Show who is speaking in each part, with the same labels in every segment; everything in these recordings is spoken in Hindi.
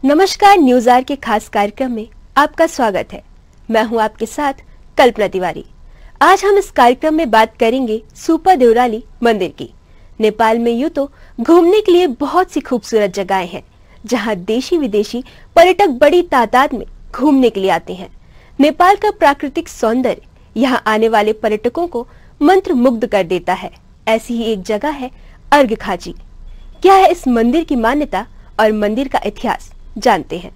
Speaker 1: नमस्कार, न्यूज आर के खास कार्यक्रम में आपका स्वागत है। मैं हूं आपके साथ कल्पना तिवारी। आज हम इस कार्यक्रम में बात करेंगे सुपा देवराली मंदिर की। नेपाल में यूं तो घूमने के लिए बहुत सी खूबसूरत जगहें हैं, जहां देशी विदेशी पर्यटक बड़ी तादाद में घूमने के लिए आते हैं। नेपाल का प्राकृतिक सौंदर्य यहां आने वाले पर्यटकों को मंत्र मुग्ध कर देता है। ऐसी ही एक जगह है अर्घखाची। क्या है इस मंदिर की मान्यता और मंदिर का इतिहास, जानते हैं।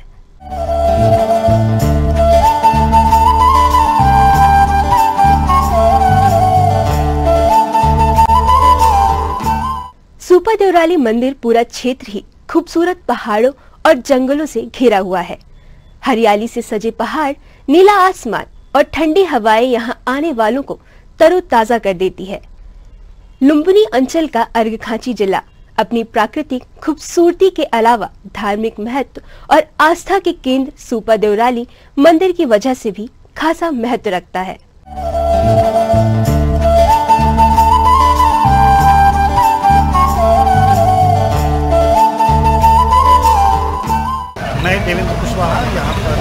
Speaker 1: सुपा देवराली मंदिर पूरा क्षेत्र ही खूबसूरत पहाड़ों और जंगलों से घिरा हुआ है। हरियाली से सजे पहाड़, नीला आसमान और ठंडी हवाएं यहां आने वालों को तरोताजा कर देती है। लुम्बिनी अंचल का अर्घखाची जिला अपनी प्राकृतिक खूबसूरती के अलावा धार्मिक महत्व और आस्था के केंद्र सुपा देवराली मंदिर की वजह से भी खासा महत्व रखता है।
Speaker 2: मैं देवेंद्र कुशवाहा यहाँ पर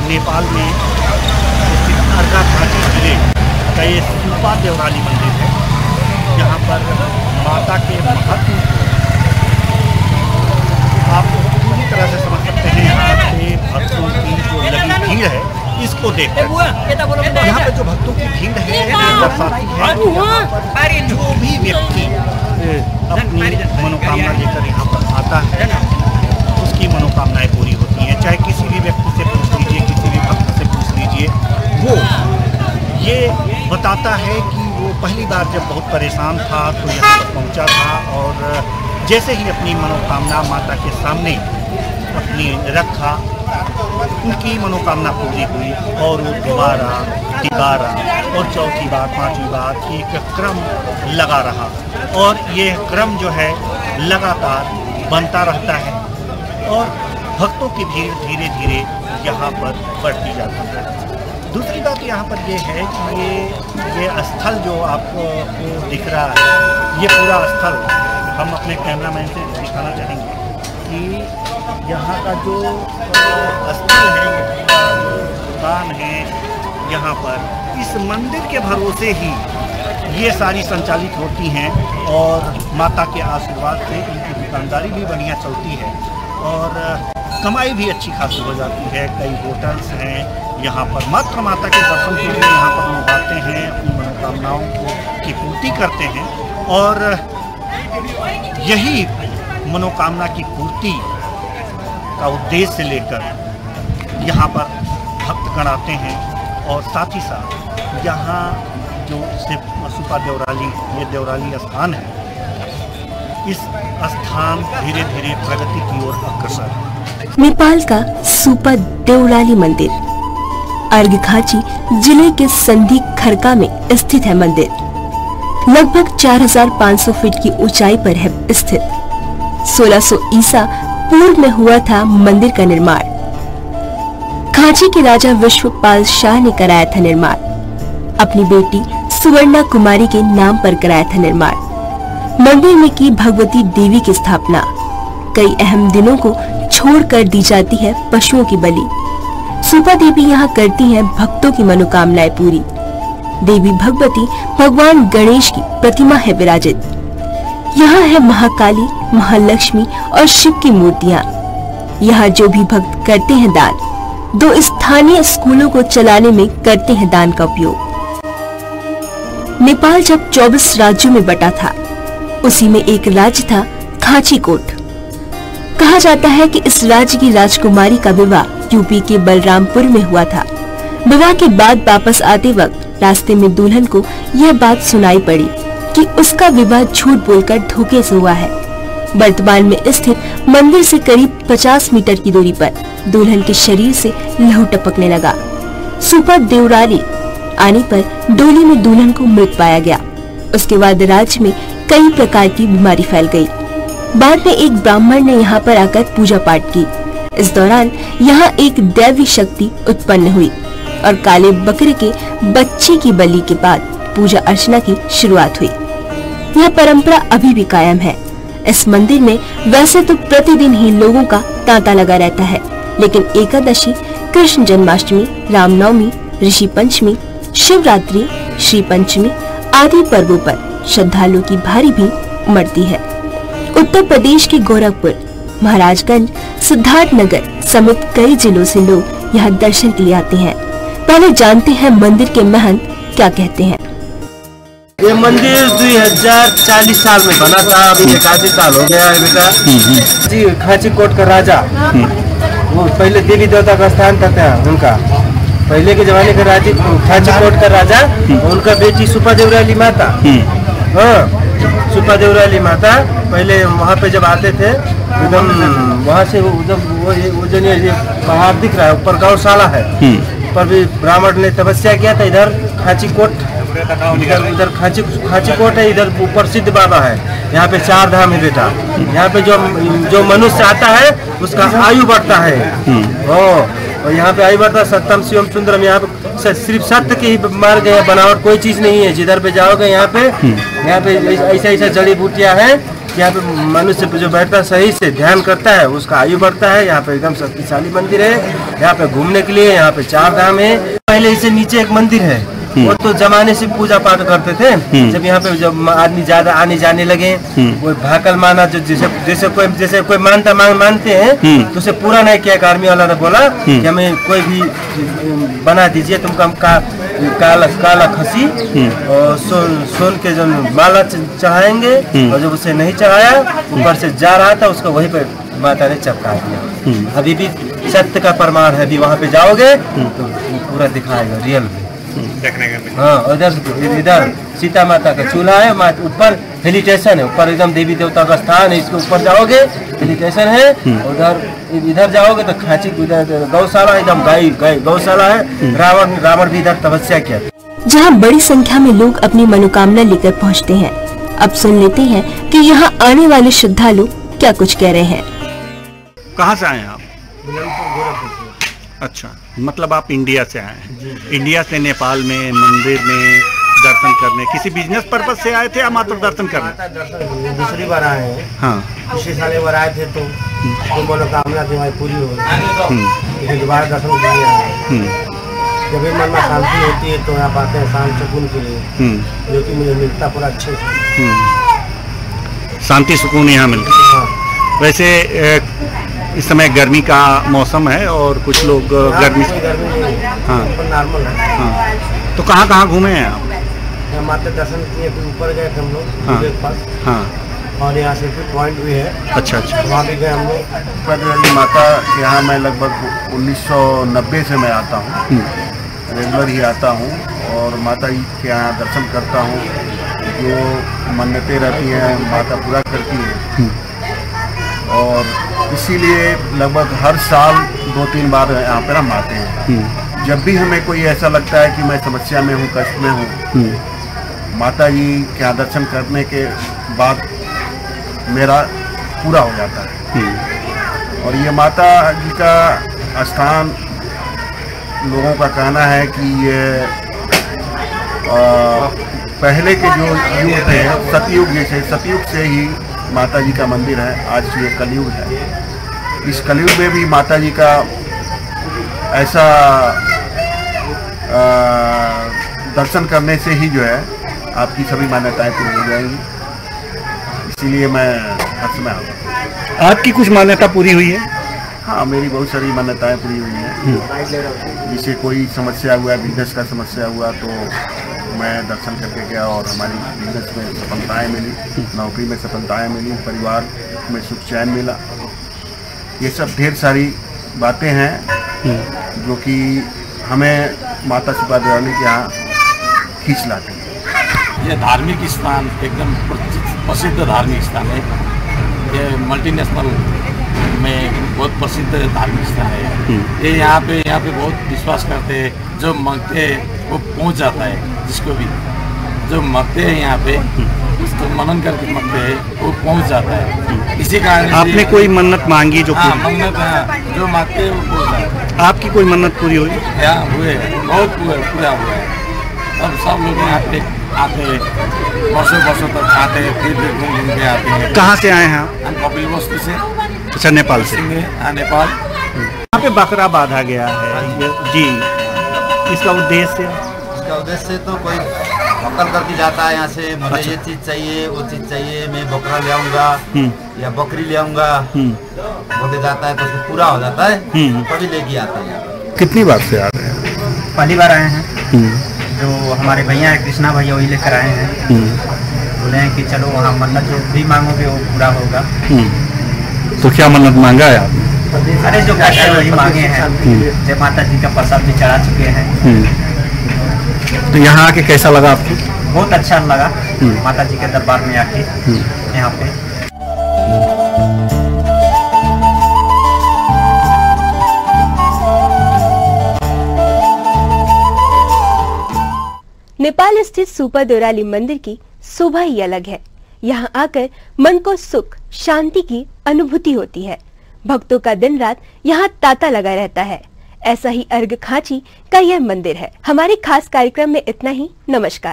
Speaker 2: नेपाल में स्थित अर्घखाची जिले का ये सुपा देवराली मंदिर है। यहाँ पर माता के महत्व आप पूरी तरह से समझ सकते हैं। यहाँ पे भक्तों की जो लगी भीड़ है, इसको देखकर यहाँ पे जो भक्तों की भीड़ है दर्शाती है जो भी व्यक्ति अपनी मनोकामना लेकर यहाँ पर आता है उसकी मनोकामनाएं पूरी होती हैं। चाहे किसी भी व्यक्ति से पूछ लीजिए, किसी भी भक्त से पूछ लीजिए, वो ये बताता है कि वो पहली बार जब बहुत परेशान था तो यहाँ पर पहुँचा था और जैसे ही अपनी मनोकामना माता के सामने अपनी रखा, उनकी मनोकामना पूरी हुई और वो दोबारा और चौथी बार, पांचवी बार एक क्रम लगा रहा और ये क्रम जो है लगातार बनता रहता है और भक्तों की भीड़ धीरे धीरे यहाँ पर बढ़ती जाती है। दूसरी बात यहाँ पर ये है कि ये स्थल जो आपको दिख रहा है, ये पूरा स्थल हम अपने कैमरामैन से दिखाना चाहेंगे कि यहाँ का जो स्थल है, दुकान है, यहाँ पर इस मंदिर के भरोसे ही ये सारी संचालित होती हैं और माता के आशीर्वाद से इनकी दुकानदारी भी बढ़िया चलती है और कमाई भी अच्छी खासी हो जाती है। कई होटल्स हैं यहाँ पर, मात्र माता के दर्शन के लिए यहाँ पर लोग आते हैं, अपनी मनोकामनाओं की पूर्ति करते हैं और यही मनोकामना की पूर्ति का उद्देश्य लेकर यहाँ पर भक्तगण आते हैं और साथ ही साथ यहाँ जो सुपा देवराली, ये देवराली स्थान है, इस स्थान धीरे धीरे प्रगति की ओर अग्रसर है।
Speaker 1: नेपाल का सुपा देवराली मंदिर अर्घखाची जिले के संधि खरका में स्थित है। मंदिर लगभग 4500 फीट की ऊंचाई पर है स्थित। 1600 ईसा पूर्व में हुआ था मंदिर का निर्माण। खाची के राजा विश्वपाल शाह ने कराया था निर्माण। अपनी बेटी सुवर्णा कुमारी के नाम पर कराया था निर्माण। मंदिर में की भगवती देवी की स्थापना। कई अहम दिनों को छोड़कर दी जाती है पशुओं की बलि। सुपा देवी यहाँ करती हैं भक्तों की मनोकामनाएं पूरी। देवी भगवती भगवान गणेश की प्रतिमा है विराजित। यहाँ है महाकाली, महालक्ष्मी और शिव की मूर्तियाँ। यहाँ जो भी भक्त करते हैं दान, 2 स्थानीय स्कूलों को चलाने में करते हैं दान का उपयोग। नेपाल जब 24 राज्यों में बटा था, उसी में एक राज्य था खाची कोट। कहा जाता है कि इस राज्य की राजकुमारी का विवाह यूपी के बलरामपुर में हुआ था। विवाह के बाद वापस आते वक्त रास्ते में दुल्हन को यह बात सुनाई पड़ी कि उसका विवाह झूठ बोलकर धोखे से हुआ है। वर्तमान में स्थित मंदिर से करीब 50 मीटर की दूरी पर दुल्हन के शरीर से लहू टपकने लगा। सुपा देवराली आने पर डोली में दुल्हन को मृत पाया गया। उसके बाद राज्य में कई प्रकार की बीमारी फैल गई। बाद में एक ब्राह्मण ने यहाँ पर आकर पूजा पाठ की। इस दौरान यहाँ एक दैवी शक्ति उत्पन्न हुई और काले बकरे के बच्चे की बलि के बाद पूजा अर्चना की शुरुआत हुई। यह परंपरा अभी भी कायम है। इस मंदिर में वैसे तो प्रतिदिन ही लोगों का तांता लगा रहता है, लेकिन एकादशी, कृष्ण जन्माष्टमी, रामनवमी, ऋषि पंचमी, शिवरात्रि, श्री पंचमी आदि पर्वों पर श्रद्धालुओं की भारी भीड़ उमड़ती है। उत्तर प्रदेश के गोरखपुर, महाराजगंज, सिद्धार्थनगर समेत कई जिलों से लोग यहाँ दर्शन के लिए आते हैं। पहले जानते हैं मंदिर के महंत क्या कहते हैं।
Speaker 3: ये मंदिर 2040 साल में बना था, अभी 81 साल हो गया है बेटा जी। खाची कोट का राजा, वो पहले देवी देवता का स्थान था उनका, पहले के जमाने का राजा खाची कोट का राजा, उनका बेटी सुपा देवराली माता, हाँ सुपा देवराली माता पहले वहाँ पे जब आते थे एकदम वहाँ से जब वो जो पहाड़ दिख रहा है ऊपर गौशाला है, पर भी ब्राह्मण ने तपस्या किया था। इधर खाची कोट, इधर खाची कोट है, इधर ऊपर सिद्ध बाबा है। यहाँ पे 4 धाम है बेटा। यहाँ पे जो मनुष्य आता है उसका आयु बढ़ता है। और यहाँ पे आयु बढ़ता, सत्यम शिवम सुंदरम। यहाँ पे सिर्फ सत्य के ही मार्ग है, बनावट कोई चीज नहीं है। जिधर पे जाओगे यहाँ पे ऐसा जड़ी बूटियाँ है। यहाँ पे मनुष्य जो बैठता है सही से ध्यान करता है उसका आयु बढ़ता है। यहाँ पे एकदम शक्तिशाली मंदिर है। यहाँ पे घूमने के लिए यहाँ पे 4 धाम है। पहले इसे नीचे एक मंदिर है, वो तो जमाने से पूजा पाठ करते थे। जब यहाँ पे जब आदमी ज्यादा आने जाने लगे, वो भाकल माना जो जैसे कोई मानते हैं तो उसे पूरा नहीं किया। आर्मी वाला ने बोला कि हमें कोई भी बना दीजिए, तुमको हम काला खसी और सोन के जो माला चढ़ाएंगे। और जब उसे नहीं चढ़ाया, ऊपर से जा रहा था, उसको वहीं पे माता ने चपका दिया। अभी भी सत्य का प्रमाण है। अभी वहाँ पे जाओगे तो पूरा दिखाएगा रियल में देखने का। हाँ, इधर सीता माता का चूल्हा है, ऊपर हेलिटेशन है, ऊपर एकदम देवी देवता का स्थान है। इसके ऊपर जाओगे हेलिटेशन है। उधर इधर जाओगे तो खाची गौशाला, एकदम गाय गौशाला है। रावण भी इधर तपस्या किया।
Speaker 1: जहाँ बड़ी संख्या में लोग अपनी मनोकामना लेकर पहुँचते हैं। अब सुन लेते हैं कि यहाँ आने वाले श्रद्धालु क्या कुछ कह रहे हैं।
Speaker 2: कहाँ से आए आप? अच्छा, मतलब आप इंडिया से आए हैं। इंडिया से नेपाल में मंदिर में दर्शन करने, किसी बिजनेस पर्पज से आए थे या मात्र दर्शन करने?
Speaker 3: दूसरी बार आए हैं। हाँ, पिछले साल बार आए थे तो मनोकामना थी हमारी पूरी हो गई। दोबारा दर्शन के लिए आए। जब भी मन में शांति होती है तो यहाँ आते हैं शांत सुकून के लिए, जो कि मुझे मिलता पूरा अच्छे से।
Speaker 2: शांति सुकून यहाँ मिलता है। वैसे इस समय गर्मी का मौसम है और कुछ लोग गर्मी से
Speaker 3: नॉर्मल है।
Speaker 2: हाँ, तो कहाँ घूमे हैं आप?
Speaker 3: माता दर्शन किए, ऊपर गए थे हम लोग के पास। हाँ, और यहाँ से पॉइंट भी है। अच्छा, वहाँ भी गए हम लोग।
Speaker 4: माता यहाँ मैं लगभग 1990 से मैं आता हूँ, रेगुलर ही आता हूँ और माता जी के यहाँ दर्शन करता हूँ। जो मन्नतें रहती हैं माता पूरा करती है और इसीलिए लगभग हर साल 2-3 बार यहाँ पर हम आते हैं। जब भी हमें कोई ऐसा लगता है कि मैं समस्या में हूँ, कष्ट में हूँ, माता जी के यहाँ दर्शन करने के बाद मेरा पूरा हो जाता है। और ये माता जी का स्थान, लोगों का कहना है कि ये पहले के जो युग थे, सतयुग जैसे, सतयुग से ही माता जी का मंदिर है। आज ये कलयुग है। इस कलयुग में भी माता जी का ऐसा दर्शन करने से ही जो है आपकी सभी मान्यताएं पूरी हो जाएंगी। इसीलिए मैं हर समय आता हूँ।
Speaker 2: आपकी कुछ मान्यता पूरी हुई है?
Speaker 4: हाँ, मेरी बहुत सारी मान्यताएं पूरी हुई हैं। जिसे कोई समस्या हुआ, बिजनेस का समस्या हुआ तो मैं दर्शन करके गया और हमारी बिजनेस में सफलताएं मिली, नौकरी में सफलताएं मिली, परिवार में सुख चैन मिला। ये सब ढेर सारी बातें हैं जो कि हमें माता सुपा देवराली के यहाँ खींच लाती है।
Speaker 5: ये धार्मिक स्थान एकदम प्रसिद्ध धार्मिक स्थान है। ये मल्टीनेशनल में बहुत प्रसिद्ध धार्मिक स्थान है। ये यहाँ पे बहुत विश्वास करते हैं। जो मांगते हैं वो पहुँच जाता है। जिसको भी जो मांगते हैं यहाँ पे, उसको मनन करके मांगते हैं वो पहुँच जाता है। इसी कारण
Speaker 2: आपने कोई मन्नत मांगी जो
Speaker 5: मन्नत जो मांगते हैं वो पहुँच जाता है।
Speaker 2: आपकी कोई मन्नत पूरी हुई?
Speaker 5: हुए, बहुत पूरा हुआ है। सब लोग यहाँ पे आते हैं, वर्षों तक आते हैं, फिर घूम के आते हैं।
Speaker 2: कहाँ से आए हैं आप?
Speaker 5: हम कपिल वस्तु से।
Speaker 2: अच्छा, नेपाल से।
Speaker 5: नेपाल।
Speaker 2: यहाँ पे बकरा बांधा गया है जी, इसका
Speaker 6: उद्देश्य तो कोई नकल करके जाता है यहाँ से, मुझे ये चीज चाहिए, वो चीज चाहिए, मैं बकरा ले आऊंगा या बकरी ले आऊंगा, बोले जाता है तो पूरा हो जाता है, तभी लेके आता है।
Speaker 2: कितनी बार से आ रहे हैं?
Speaker 7: पहली बार आए हैं। जो हमारे भैया है कृष्णा भैया, वही लेकर आए हैं। बोले हैं कि चलो वहाँ मन्नत जो भी मांगोगे वो पूरा होगा।
Speaker 2: तो क्या मन्नत मांगा है आपने?
Speaker 7: अरे जो कष्ट है वही मांगे हैं। जय माता जी का प्रसाद भी चढ़ा चुके हैं।
Speaker 2: तो यहाँ आके कैसा लगा आपको?
Speaker 7: बहुत अच्छा लगा माता जी के दरबार में आके यहाँ पे।
Speaker 1: नेपाल स्थित सुपर देउराली मंदिर की शोभा ही अलग है। यहाँ आकर मन को सुख शांति की अनुभूति होती है। भक्तों का दिन रात यहाँ तांता लगा रहता है। ऐसा ही अर्घ खांची का यह मंदिर है। हमारे खास कार्यक्रम में इतना ही। नमस्कार।